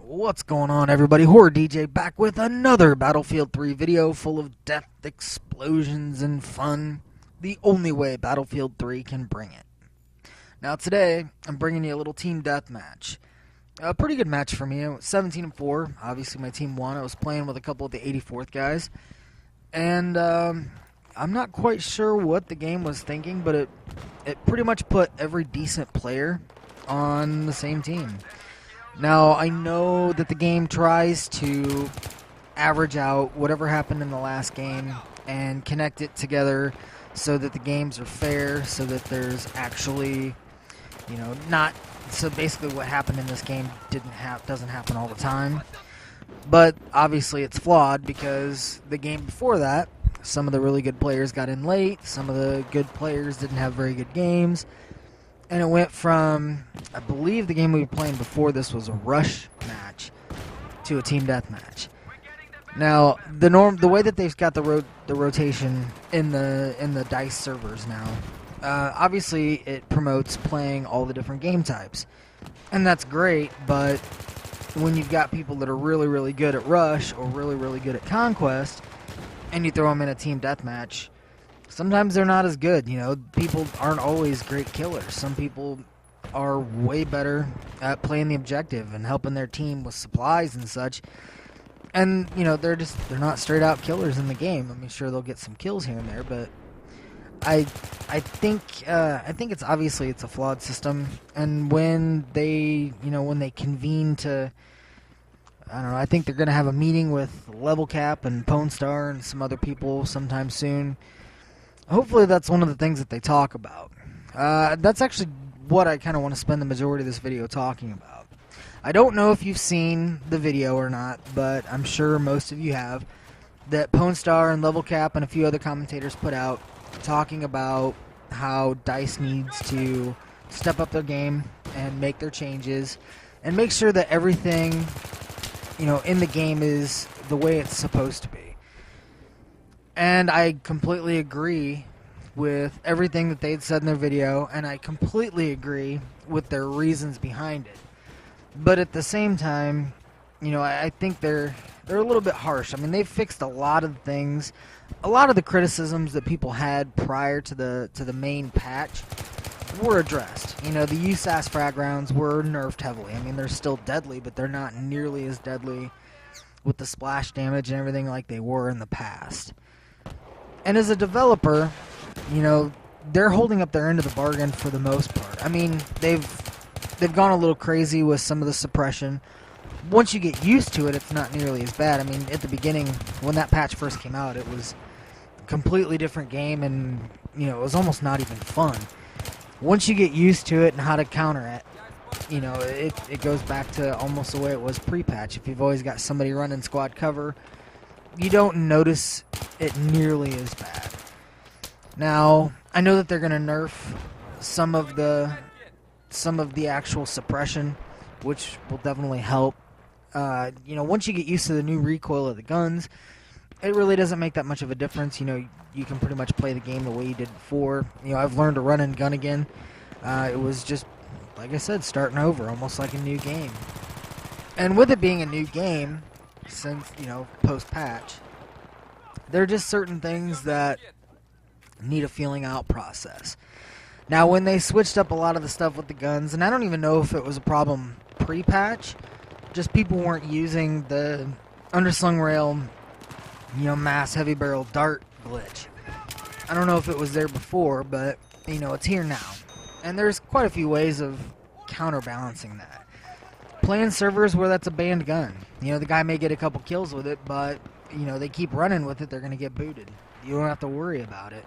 What's going on, everybody? Horror DJ back with another Battlefield 3 video full of death, explosions, and fun. The only way Battlefield 3 can bring it. Now today, I'm bringing you a little team deathmatch. A pretty good match for me. 17-4. Obviously, my team won. I was playing with a couple of the 84th guys. And I'm not quite sure what the game was thinking, but it pretty much put every decent player on the same team. Now, I know that the game tries to average out whatever happened in the last game and connect it together so that the games are fair, so that there's actually, not... So basically what happened in this game doesn't happen all the time. But obviously it's flawed because the game before that, some of the really good players got in late, some of the good players didn't have very good games. And it went from, I believe the game we were playing before this was a rush match to a team deathmatch. Now, the way that they've got the rotation in the DICE servers now, obviously it promotes playing all the different game types, and that's great. But when you've got people that are really, really good at rush or really, really good at conquest, and you throw them in a team deathmatch, sometimes they're not as good. People aren't always great killers. Some people are way better at playing the objective and helping their team with supplies and such. And, they're not straight out killers in the game. I mean, sure, they'll get some kills here and there, but I think it's obviously it's a flawed system. And when they convene to, I don't know, I think they're going to have a meeting with Level Cap and Pone Star and some other people sometime soon. Hopefully that's one of the things that they talk about. That's actually what I kind of want to spend the majority of this video talking about. I don't know if you've seen the video or not, but I'm sure most of you have, that Pone Star and Level Cap and a few other commentators put out talking about how DICE needs to step up their game and make their changes and make sure that everything, in the game is the way it's supposed to be. And I completely agree with everything that they'd said in their video, and I completely agree with their reasons behind it. But at the same time, I think they're a little bit harsh. I mean, they've fixed a lot of things. A lot of the criticisms that people had prior to the main patch were addressed. The USAS frag rounds were nerfed heavily. I mean, they're still deadly, but they're not nearly as deadly with the splash damage and everything like they were in the past. And as a developer, they're holding up their end of the bargain for the most part. I mean, they've gone a little crazy with some of the suppression. Once you get used to it, it's not nearly as bad. I mean, at the beginning, when that patch first came out, it was a completely different game, and, it was almost not even fun. Once you get used to it and how to counter it, it goes back to almost the way it was pre-patch. If you've always got somebody running squad cover, you don't notice it nearly as bad. Now, I know that they're going to nerf some of the actual suppression, which will definitely help. Once you get used to the new recoil of the guns, it really doesn't make that much of a difference. You can pretty much play the game the way you did before. I've learned to run and gun again. It was just, like I said, starting over, almost like a new game. And with it being a new game, since, post-patch, there are just certain things that need a feeling out process. Now, when they switched up a lot of the stuff with the guns, and I don't even know if it was a problem pre-patch, just people weren't using the underslung rail, mass heavy barrel dart glitch. I don't know if it was there before, but, it's here now. And there's quite a few ways of counterbalancing that. Playing servers where that's a banned gun. The guy may get a couple kills with it, but, they keep running with it, they're going to get booted. You don't have to worry about it.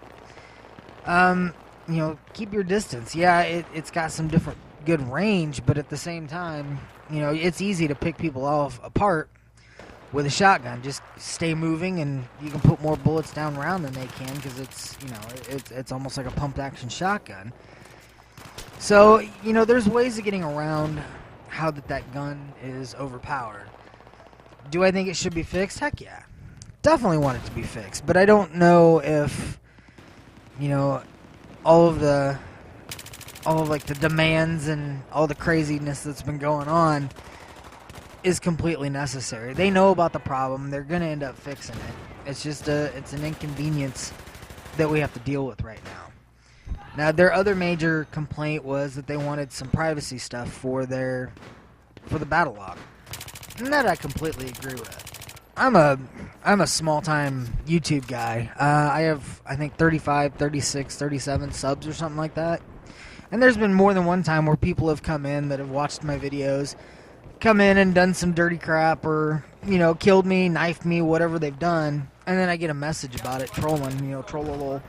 Keep your distance. Yeah, it's got some different good range, but at the same time, it's easy to pick people apart with a shotgun. Just stay moving, and you can put more bullets down round than they can, because it's almost like a pumped action shotgun. So, there's ways of getting around how that gun is overpowered. Do I think it should be fixed? Heck yeah. Definitely want it to be fixed, but I don't know if, all of the demands and all the craziness that's been going on is completely necessary. They know about the problem. They're going to end up fixing it. It's just it's an inconvenience that we have to deal with right now. Now, their other major complaint was that they wanted some privacy stuff for the battle log. And that I completely agree with. I'm a small-time YouTube guy. I have, I think, 35, 36, 37 subs or something like that. And there's been more than one time where people have come in that have watched my videos, come in and done some dirty crap, or, you know, killed me, knifed me, whatever they've done, and then I get a message about it, trolling, you know, troll a little,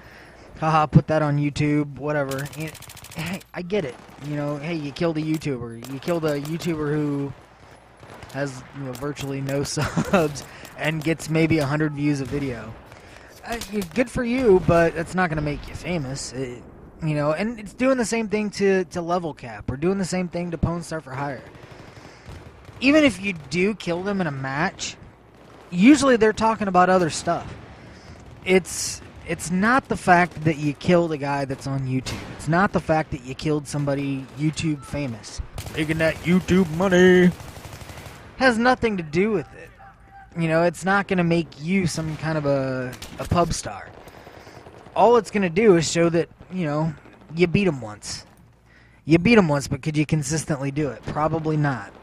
haha, put that on YouTube, whatever. Hey, I get it, you know, hey, you killed a YouTuber, you killed a YouTuber who has, you know, virtually no subs and gets maybe 100 views a video. Good for you, but it's not going to make you famous. You know, and it's doing the same thing to Level Cap. We're doing the same thing to Pwn Star for Hire. Even if you do kill them in a match, usually they're talking about other stuff. It's not the fact that you killed a guy that's on YouTube. It's not the fact that you killed somebody YouTube famous. Making that YouTube money has nothing to do with it. You know, it's not going to make you some kind of a pub star. All it's going to do is show that, you know, you beat him once. You beat him once, but could you consistently do it? Probably not.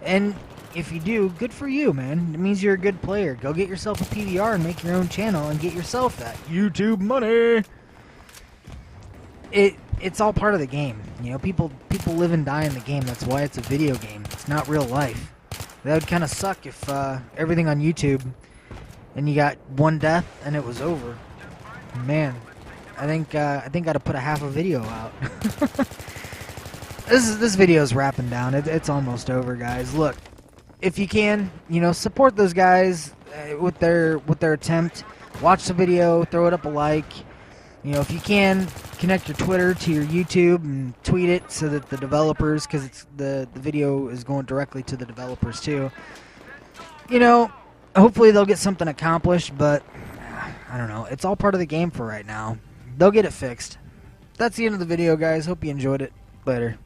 And if you do, good for you, man. It means you're a good player. Go get yourself a PVR and make your own channel and get yourself that YouTube money. It's all part of the game. You know, people live and die in the game. That's why it's a video game. It's not real life. That would kind of suck if everything on YouTube and you got one death and it was over. Man, I think I'd put a half a video out. This video's wrapping down. It's almost over, guys. Look, if you can, you know, support those guys with their attempt. Watch the video, throw it up a like. You know, if you can, connect your Twitter to your YouTube and tweet it so that the developers, because it's the video is going directly to the developers too. You know, hopefully they'll get something accomplished, but I don't know. It's all part of the game for right now. They'll get it fixed. That's the end of the video, guys. Hope you enjoyed it. Later.